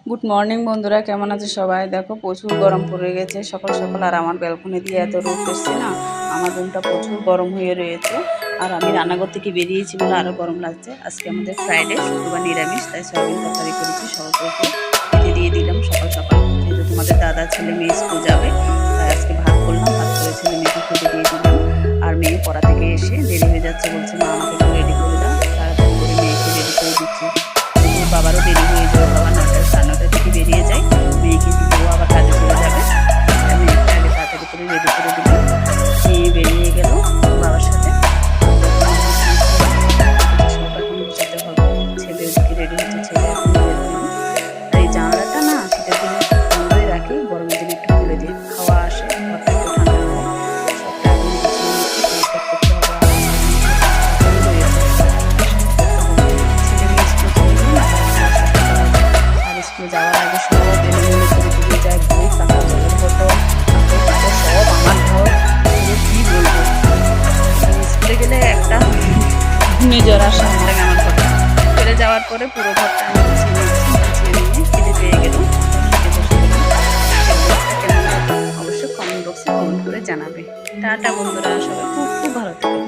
Good morning বন্ধুরা, কেমন আছে সবাই? দেখো প্রচুর গরম পড়ে গেছে সকাল সকাল। আর আমার ব্যালকনি দিয়ে এত রোদ এসছে না, আমার রুমটা প্রচুর গরম হয়ে রয়েছে। আর আমি রান্নাঘর থেকে বেরিয়েছি বলে আরও গরম লাগছে। আজকে আমাদের ফ্রাইডে, শুক্রবার নিরামিষ, তাই সয়াবিন তরকারি করেছি। সবাইকে খেতে দিয়ে দিলাম সকাল সকাল। যেহেতু তোমাদের দাদা ছেলে মেয়ে স্কুল যাবে, তাই আজকে ভাত করলাম। ভাত করে ছেলে মেয়েকে খেতে দিয়ে দিলাম। আর মেয়ে পড়া থেকে এসে দেরি হয়ে যাচ্ছে, বলছে মা আমাকে একটু রেডি করে দাও। তাড়াতাড়ি করে মেয়েকে রেডি করে দিচ্ছি। বাবারও দেরি হয়ে যাবে, বাবা 9টা সাড়ে 9টার দিকে বেরিয়ে যায়। মেয়েকে দিতেও আবার কাজে চলে যাবে। মেয়েকে আগে তাড়াতাড়ি করে রেডি করে দিল। মেয়ে বেরিয়ে গেল বাবার সাথে। এখন গুছাতে হবে। ছেলে ওদিকে রেডি হচ্ছে, ছেলে এখন বেরোবে। আর এই জানালাটা না শীতের দিনে বন্ধই রাখি, গরমের দিনে একটু খুলে দিই, হাওয়া আসে, ঘরটা একটু ঠান্ডা হয়। সবটা এখন গুছিয়ে নিচ্ছি, পরিষ্কার করতে হবে। স্কুলে যাওয়ার আগে সব এলোমেলো করে দিয়ে যায়, বই, খাতা, জলের বোতল, সব আমার ঘর। কি বলবো, স্কুলে গেলে একটা ঘূর্ণিঝড় আসে থাকে আমার ঘরটা। ফিরে যাওয়ার পরে পুরো ঘরটা আমি গুছিয়ে নিয়েছি। গুছিয়ে নিয়ে খিদে পেয়ে গেল, অবশ্যই কমেন্ট বক্সে কমেন্ট করে জানাবে। টাটা বন্ধুরা, সবাই খুব খুব ভালো থাকে।